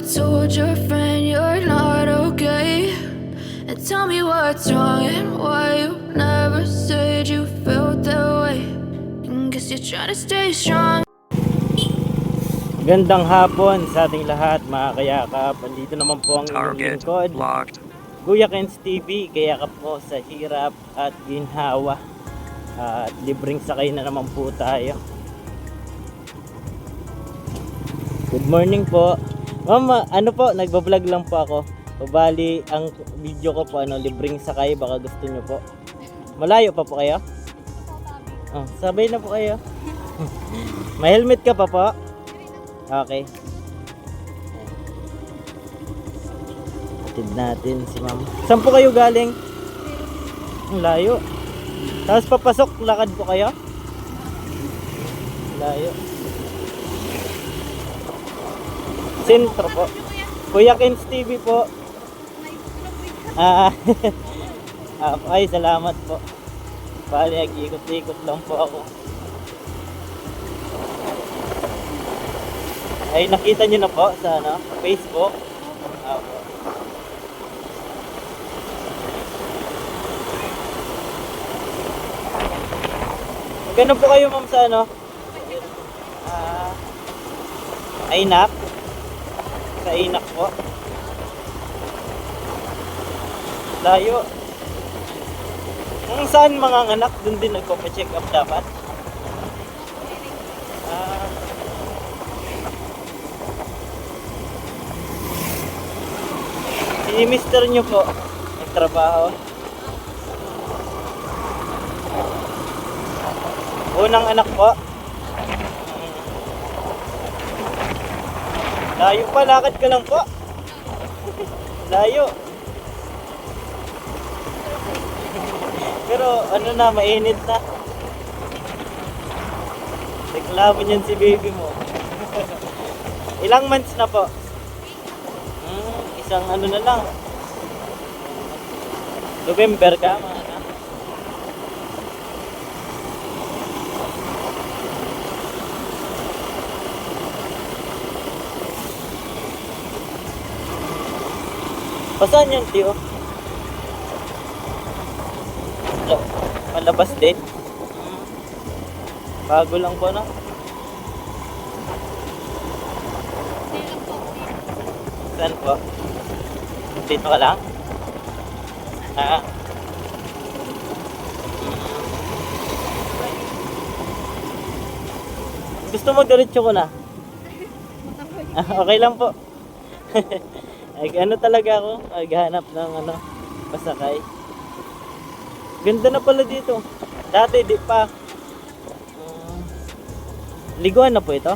told your friend you're not okay? And tell me what's wrong and why you never said you felt that way. And guess you're trying to stay strong. Gandang hapon sa ating lahat mga kayakap. Andito naman po ang inyong lingkod, Kuya Ken's TV. Kayakap po sa hirap at ginhawa. At libreng sakay na naman po tayo. Good morning po. Mama, ano po, nagbablog lang po ako. Bali, ang video ko po, libreng sakay. Baka gusto nyo po. Malayo pa po kayo? Oh, sabay na po kayo. May helmet ka pa po? Okay. Atid natin si ma'am. Saan po kayo galing? Ang layo. Tapos papasok, lakad po kayo? Layo. Sentro po. Kuya Ken's TV po. Ay, salamat po. Bali, nag-ikot-ikot lang po ako. Ay, nakita nyo na po sa Facebook. Ganun po kayo ma'am sa Ainak. Sa Ainak po. Layo. Kung saan mga anak, dun din nagpa-check up dapat. Si mister nyo po, nagtrabaho. Unang anak po. Layo pa, lakad ka lang po. Layo. Pero mainit na. Reklamo niyan si baby mo. Ilang months na po? Isang na lang. November ka, mga anak. Pasaan yan, tiyo? Malabas din. Bago lang po, no? Saan po? Dito ka lang? Gusto mo diretso ko na? Okay lang po. Talaga ako, naghanap ng pasakay. Ganda na pala dito. Dati di pa. Liguan na po ito.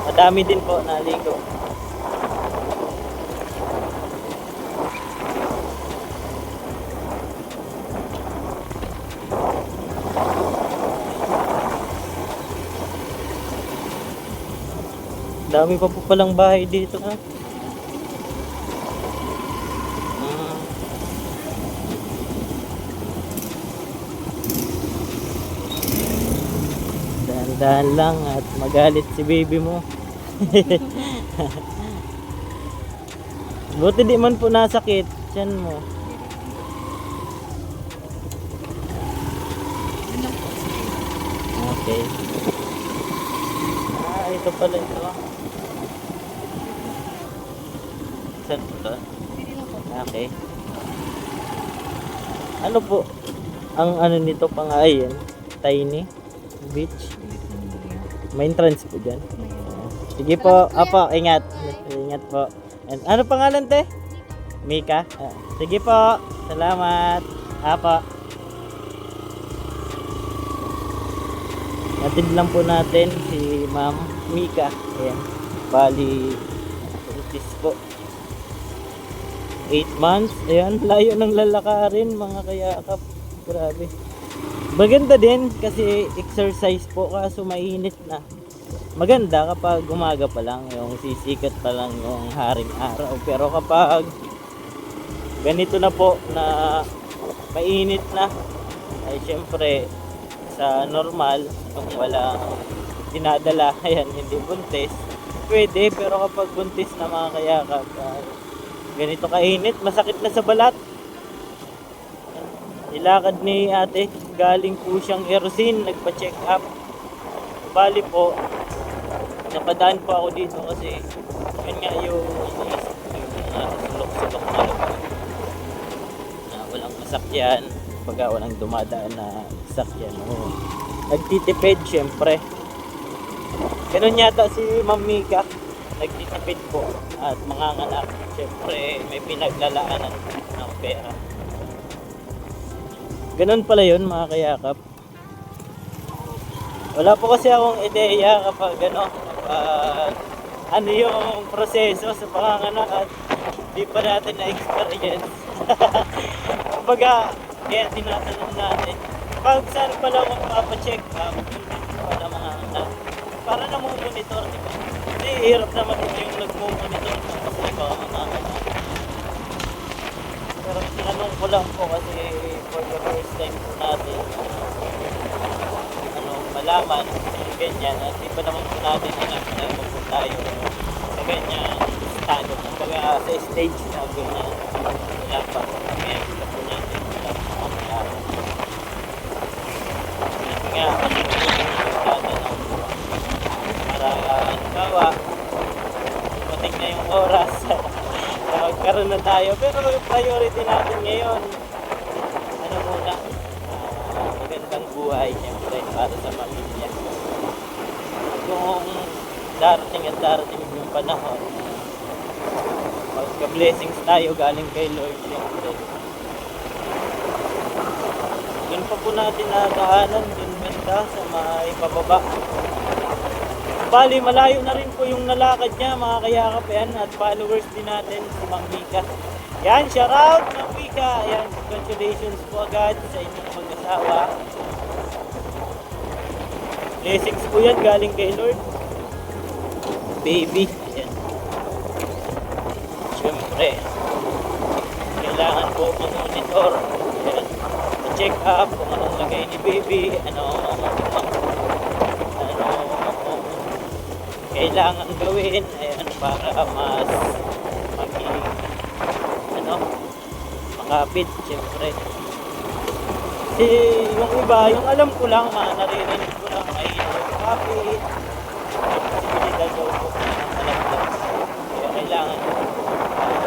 Madami din po naligo. Dami pa po palang bahay dito, ha. Dahan-dahan lang at magalit si baby mo. Buti di man po nasakit tiyan mo. Okay. Ito pala ito. Saan ito? Okay. Ano po ang nito pangalan? Tiny beach. May entrance po dyan. Sige po, apa, ingat. Ingat po. And ano pangalan, te? Mika? Sige po, salamat. Apa. Natid lang po natin si Ma'am Mika. Ayan. Bali, buntis po. 8 months. Ayan, layo ng lalakarin mga kayakap. Grabe. Maganda din kasi exercise po kaso mainit na. Maganda kapag umaga pa lang, yung sisikat pa lang yung haring araw. Pero kapag ganito na po na mainit na, ay syempre sa normal, kung walang dinadala, ayan, hindi buntis, pwede. Pero kapag buntis na mga kayakap, ganito kainit, masakit na sa balat. Nilakad ni ate, galing po siyang Erosin, nagpa-check up. Bali po, napadaan po ako dito kasi yun nga yung iniisip ko, yung sulok-sulok na lugar na walang masakyan, pagka walang dumadaan na sasakyan. Nagtitipid syempre. Ganun yata si Ma'am Mika, nagtitipid po at manganganak. Syempre may pinaglalaanan ng pera. Ganun pala yun mga kayakap. Wala po kasi akong ideya kapag ano yung proseso sa panganganak at di pa natin na-experience. Kumbaga, kaya tinatanong natin, pag saan pala magpapacheck up, pala mga anak, para na monitor, di ba? Kasi hirap naman yung nagmo-monitor kasi baka manganganak. Pero tinanong ko lang po kasi for the first time po natin malaman yung ganyan at di pa naman po natin alam na magpunta tayo sa ganyan estado, kumbaga sa stage na ganyan wala pa, kaya kita po natin wala pa mamalala kasi nga ano yung tatanong para halimbawa dumating na yung oras magkaroon na tayo, pero yung priority natin ngayon ano muna, magandang buhay syempre para sa pamilya. Kung darating at darating yung panahon, magka-blessings tayo galing kay Lord syempre. Yun pa po natin nadaanan, yun banda sa may pababa. Bali, malayo na rin po yung nalakad niya mga kayakap yan at followers din natin si Mang Mika. Yan, shout out Mang Mika. Yan, congratulations po agad sa inyong mag-asawa. Blessings po yan galing kay Lord. Baby. Ayan. Siyempre, kailangan po mag-monitor. Ayan. Check up kung anong lagay ni baby, kailangan gawin, ayan, para mas maging makapit syempre. Kasi yung iba, yung alam ko lang, naririnig ko lang ay makapit, may posibilidad daw po ng malaglag. Kaya kailangan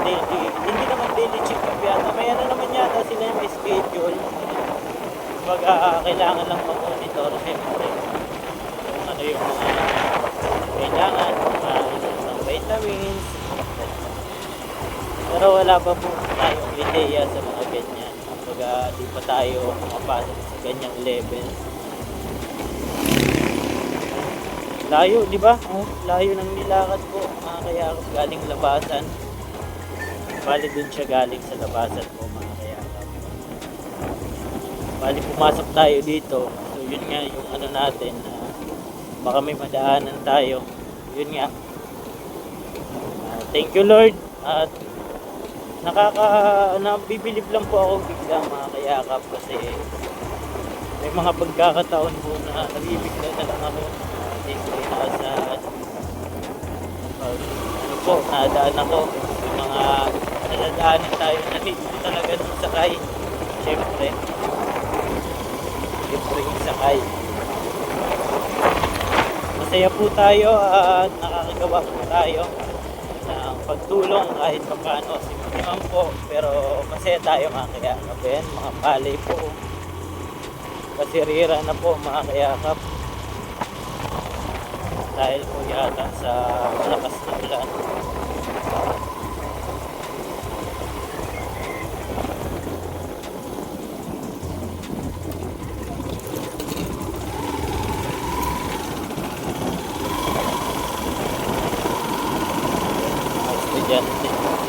daily, hindi naman daily check up yata, may naman yata sila yung schedule. Kailangan lang mag-monitor syempre kung ano yung mga kailangan, ng vitamins. Pero wala pa po tayong ideya sa mga ganyan. Kumbaga, di pa tayo pumapasok sa ganyang level. Layo, di ba? Layo ng nilakad po. Mga kayakap galing labasan. Bali dun siya galing sa labasan po, mga kayakap. Bali pumasok tayo dito. So yun nga yung natin, baka may madaanan tayo. Yun nga. Thank you Lord. At nabibilib lang po ako bigla mga kayakap kasi may mga pagkakataon po na nabibigla na lang ako. Siyempre nasa nadaan ako. Yung mga nadaanan tayo na hindi talaga nung sakay. Siyempre yung sakay. Masaya po tayo at nakakagawa po tayo ng pagtulong kahit pa paano simpliman po, pero masaya tayo mga kayakap. Yan, mga palay po kasirira na po mga kayakap dahil po yata sa malakas na ulan.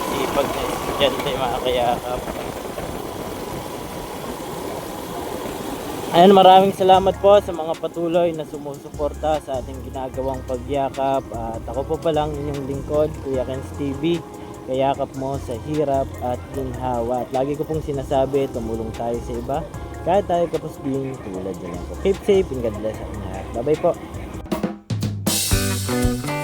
Sipag na estudyante mga kayakap. Ayan, maraming salamat po sa mga patuloy na sumusuporta sa ating ginagawang pagyakap. At ako po palang inyong lingkod, Kuya Kenz TV. Kayakap mo sa hirap at ginhawa. At lagi ko pong sinasabi, tumulong tayo sa iba kahit tayo kapos din tulad na lang po. Keep safe and God bless sa inyo. Bye bye po. love.